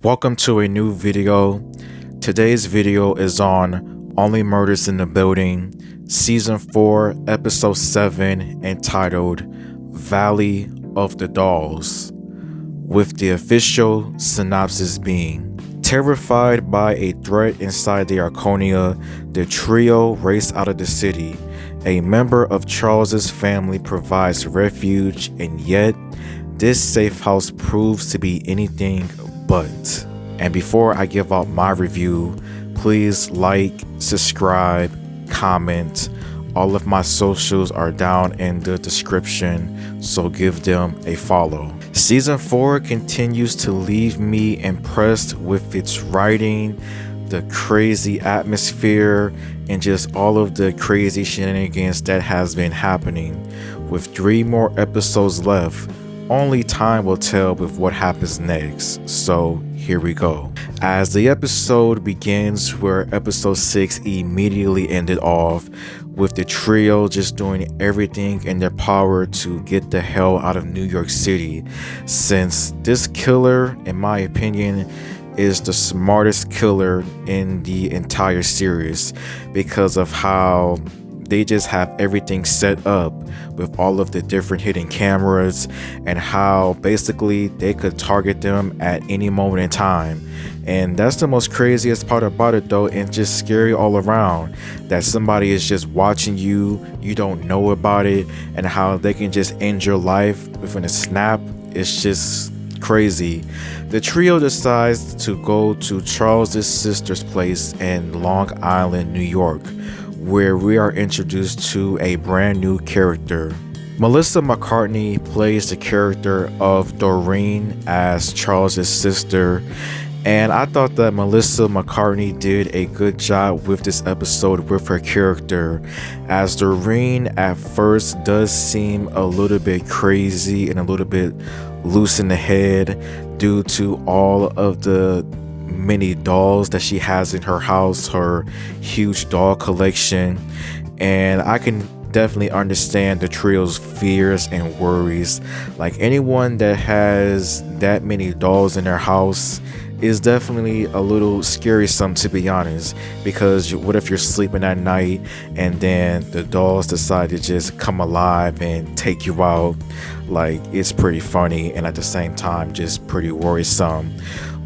Welcome to a new video. Today's video is on Only Murders in the Building, Season 4, Episode 7, entitled Valley of the Dolls, with the official synopsis being: terrified by a threat inside the Arconia, the trio race out of the city. A member of Charles's family provides refuge, and yet this safe house proves to be anything but. And before I give out my review, please like, subscribe, comment. All of my socials are down in the description, so give them a follow. Season 4 continues to leave me impressed with its writing, the crazy atmosphere, and just all of the crazy shenanigans that has been happening. With 3 more episodes left, only time will tell with what happens next, so here we go. As the episode begins where episode 6 immediately ended off, with the trio just doing everything in their power to get the hell out of New York City, since this killer, in my opinion, is the smartest killer in the entire series because of how they just have everything set up with all of the different hidden cameras and how basically they could target them at any moment in time. And that's the most craziest part about it though, and just scary all around, that somebody is just watching you, you don't know about it, and how they can just end your life within a snap. It's just crazy. The trio decides to go to Charles's sister's place in Long Island, New York, where we are introduced to a brand new character. Melissa McCartney plays the character of Doreen as Charles's sister, and I thought that Melissa McCartney did a good job with this episode with her character, as Doreen at first does seem a little bit crazy and a little bit loose in the head due to all of the many dolls that she has in her house, her huge doll collection, and I can definitely understand the trio's fears and worries. Like, anyone that has that many dolls in their house is definitely a little scaresome, to be honest, because what if you're sleeping at night and then the dolls decide to just come alive and take you out? Like, it's pretty funny and at the same time just pretty worrisome.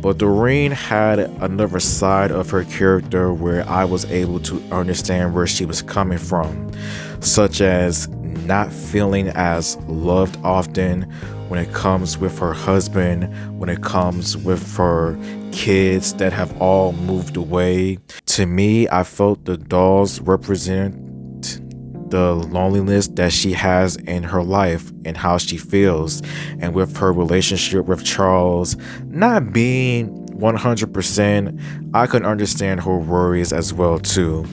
But Doreen had another side of her character where I was able to understand where she was coming from, such as not feeling as loved often when it comes with her husband, when it comes with her kids that have all moved away. To me, I felt the dolls represent the loneliness that she has in her life and how she feels, and with her relationship with Charles not being 100%, I could understand her worries as well too.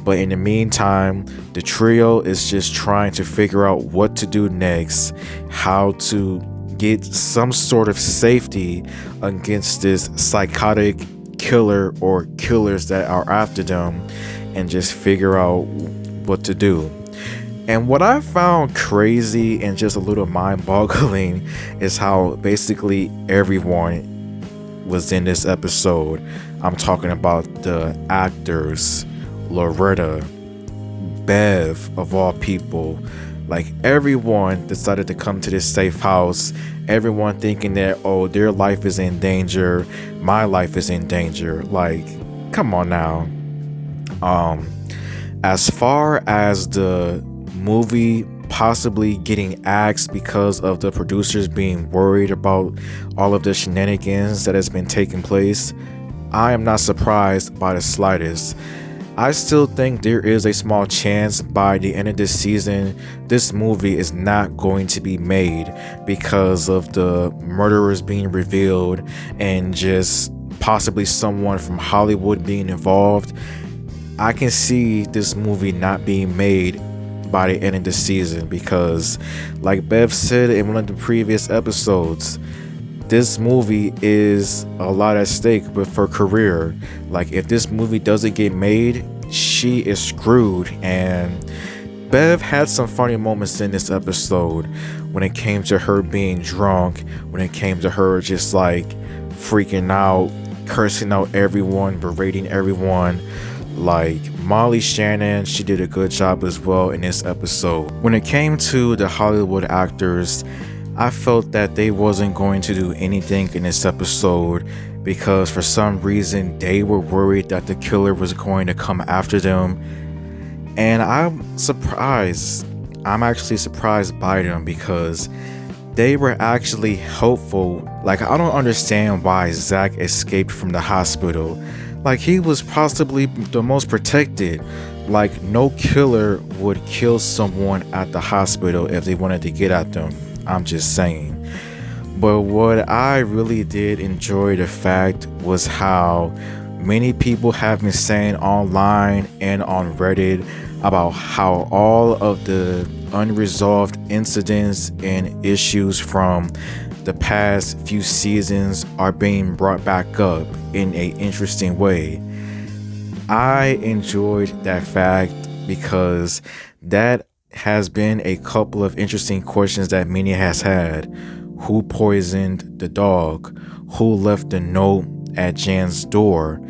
But in the meantime, the trio is just trying to figure out what to do next, how to get some sort of safety against this psychotic killer or killers that are after them, and just figure out what to do. And what I found crazy and just a little mind-boggling is how basically everyone was in this episode. I'm talking about the actors, Loretta, Bev, of all people. Like, everyone decided to come to this safe house, everyone thinking that, oh, their life is in danger, my life is in danger. Like, come on now. As far as the movie possibly getting axed because of the producers being worried about all of the shenanigans that has been taking place, I am not surprised by the slightest. I still think there is a small chance by the end of this season this movie is not going to be made because of the murderers being revealed and just possibly someone from Hollywood being involved. I can see this movie not being made by the end of the season because, like Bev said in one of the previous episodes, this movie is a lot at stake with her career. Like, if this movie doesn't get made, she is screwed. And Bev had some funny moments in this episode when it came to her being drunk, when it came to her just like freaking out, cursing out everyone, berating everyone. Like Molly Shannon, she did a good job as well in this episode. When it came to the Hollywood actors, I felt that they wasn't going to do anything in this episode because for some reason they were worried that the killer was going to come after them. And I'm surprised. I'm actually surprised by them because they were actually helpful. Like, I don't understand why Zach escaped from the hospital. Like, he was possibly the most protected. Like, no killer would kill someone at the hospital if they wanted to get at them. I'm just saying. But what I really did enjoy the fact was how many people have been saying online and on Reddit about how all of the unresolved incidents and issues from the past few seasons are being brought back up in an interesting way. I enjoyed that fact because that has been a couple of interesting questions that many has had. Who poisoned the dog? Who left the note at Jan's door?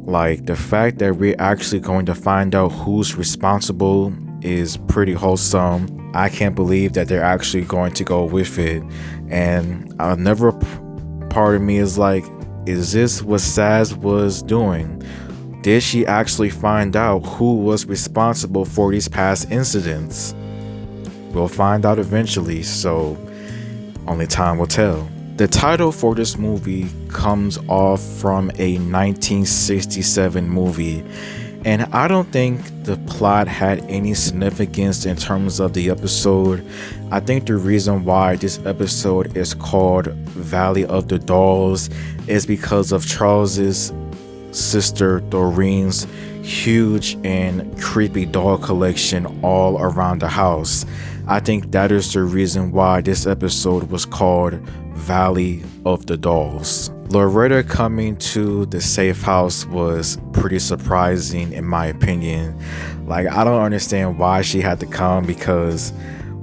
Like, the fact that we're actually going to find out who's responsible is pretty wholesome. I can't believe that they're actually going to go with it. And another part of me is like, is this what Saz was doing? Did she actually find out who was responsible for these past incidents? We'll find out eventually, so only time will tell. The title for this movie comes off from a 1967 movie, and I don't think the plot had any significance in terms of the episode. I think the reason why this episode is called Valley of the Dolls is because of Charles's sister Doreen's huge and creepy doll collection all around the house. I think that is the reason why this episode was called Valley of the Dolls. Loretta coming to the safe house was pretty surprising in my opinion. Like, I don't understand why she had to come, because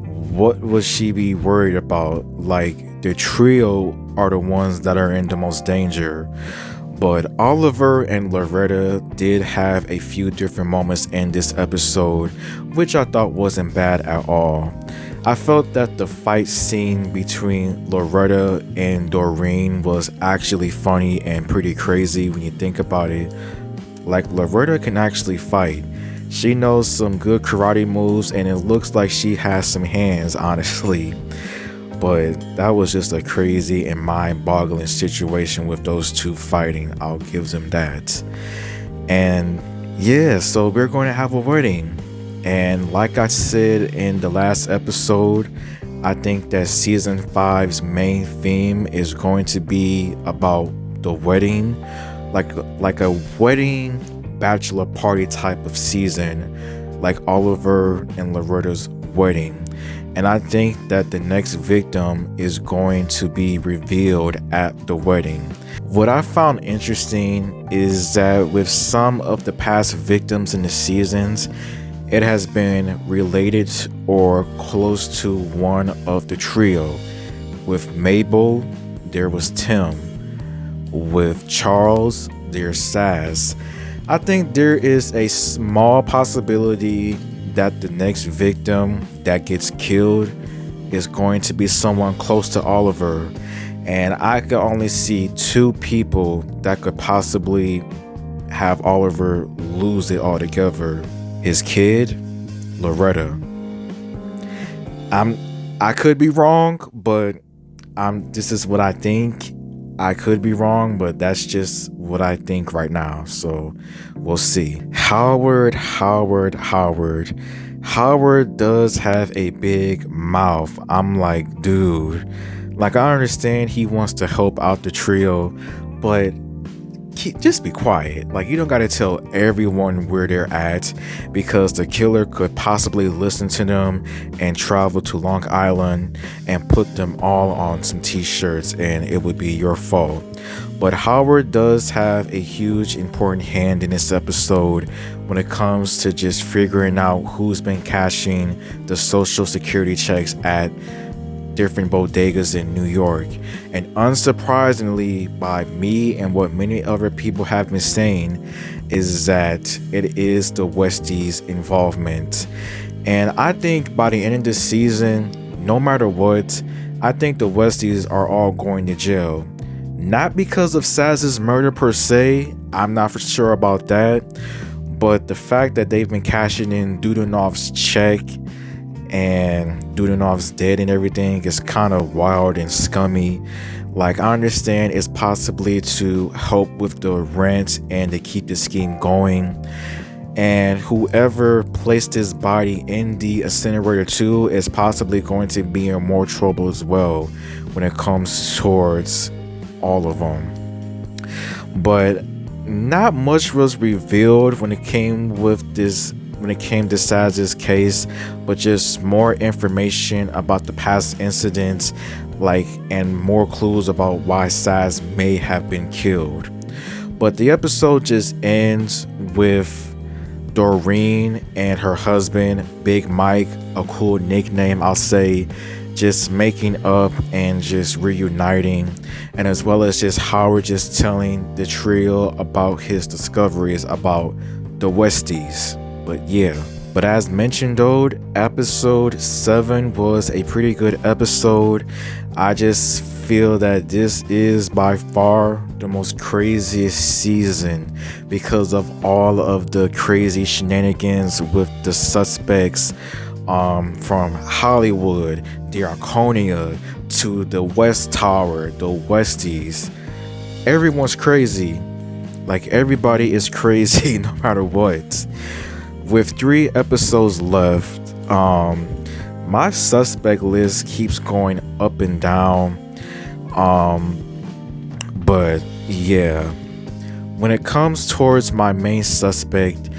what would she be worried about? Like, the trio are the ones that are in the most danger. But Oliver and Loretta did have a few different moments in this episode, which I thought wasn't bad at all. I felt that the fight scene between Loretta and Doreen was actually funny and pretty crazy when you think about it. Like, Loretta can actually fight. She knows some good karate moves, and it looks like she has some hands, honestly. But that was just a crazy and mind-boggling situation with those two fighting. I'll give them that. And yeah, so we're going to have a wedding. And like I said in the last episode, I think that season 5's main theme is going to be about the wedding, like a wedding bachelor party type of season, like Oliver and Loretta's wedding. And I think that the next victim is going to be revealed at the wedding. What I found interesting is that with some of the past victims in the seasons, it has been related or close to one of the trio. With Mabel, there was Tim. With Charles, there's Saz. I think there is a small possibility that the next victim that gets killed is going to be someone close to Oliver. And I could only see two people that could possibly have Oliver lose it altogether. His kid, Loretta. I could be wrong, but this is what I think. I could be wrong, but that's just what I think right now. So we'll see. Howard does have a big mouth. I'm like, dude, like, I understand he wants to help out the trio, but just be quiet. Like, you don't gotta tell everyone where they're at, because the killer could possibly listen to them and travel to Long Island and put them all on some t-shirts, and it would be your fault. But Howard does have a huge important hand in this episode when it comes to just figuring out who's been cashing the social security checks at different bodegas in New York. And unsurprisingly, by me and what many other people have been saying, is that it is the Westies' involvement. And I think by the end of the season, no matter what, I think the Westies are all going to jail. Not because of Saz's murder per se, I'm not for sure about that, but the fact that they've been cashing in Dudanov's check and Dudanov's dead and everything is kind of wild and scummy. Like, I understand it's possibly to help with the rent and to keep the scheme going. And whoever placed his body in the incinerator too is possibly going to be in more trouble as well when it comes towards all of them. But not much was revealed when it came to Saz's case, but just more information about the past incidents, and more clues about why Saz may have been killed. But the episode just ends with Doreen and her husband, Big Mike, a cool nickname I'll say, just making up and just reuniting, and as well as just Howard just telling the trio about his discoveries about the Westies. But as mentioned though, episode 7 was a pretty good episode. I just feel that this is by far the most craziest season because of all of the crazy shenanigans with the suspects, from Hollywood, the Arconia, to the West Tower, the Westies. Everyone's crazy. Everybody is crazy no matter what. With 3 episodes left, my suspect list keeps going up and down. But yeah, when it comes towards my main suspect,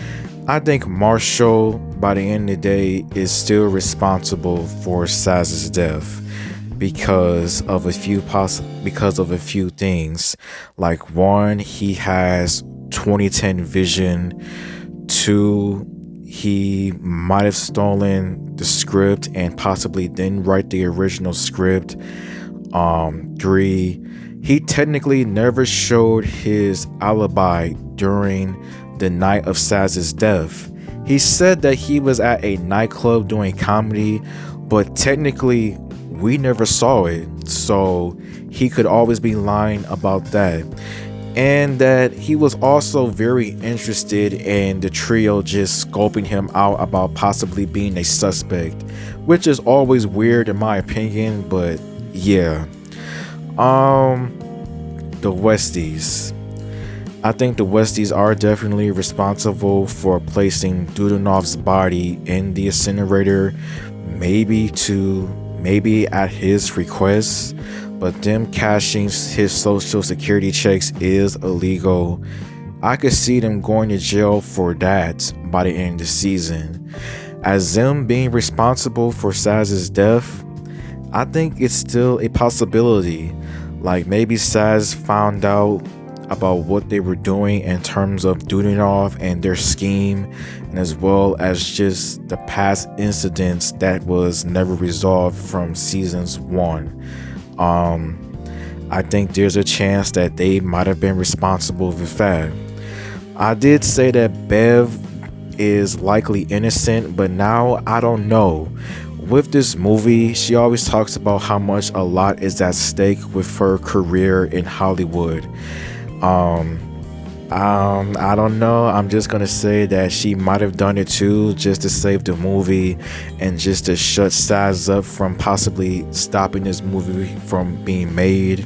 I think Marshall, by the end of the day, is still responsible for Saz's death because of a few things. Like, 1, he has 2010 vision. 2, he might have stolen the script and possibly didn't write the original script. 3, he technically never showed his alibi during the night of Saz's death. He said that he was at a nightclub doing comedy, but technically we never saw it, so he could always be lying about that. And that he was also very interested in the trio just scoping him out about possibly being a suspect, which is always weird in my opinion. But yeah, the Westies. I think the Westies are definitely responsible for placing Dudanov's body in the incinerator, maybe at his request, but them cashing his social security checks is illegal. I could see them going to jail for that by the end of the season. As them being responsible for Saz's death, I think it's still a possibility. Maybe Saz found out about what they were doing in terms of Dudanov and their scheme, and as well as just the past incidents that was never resolved from seasons 1. I think there's a chance that they might have been responsible with that. I did say that Bev is likely innocent, but now I don't know. With this movie, she always talks about how much a lot is at stake with her career in Hollywood. I don't know. I'm just gonna say that she might have done it too, just to save the movie and just to shut Saz up from possibly stopping this movie from being made.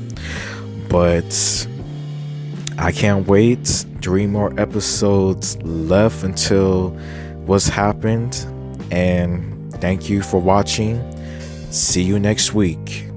But I can't wait. 3 more episodes left until what's happened. And thank you for watching. See you next week.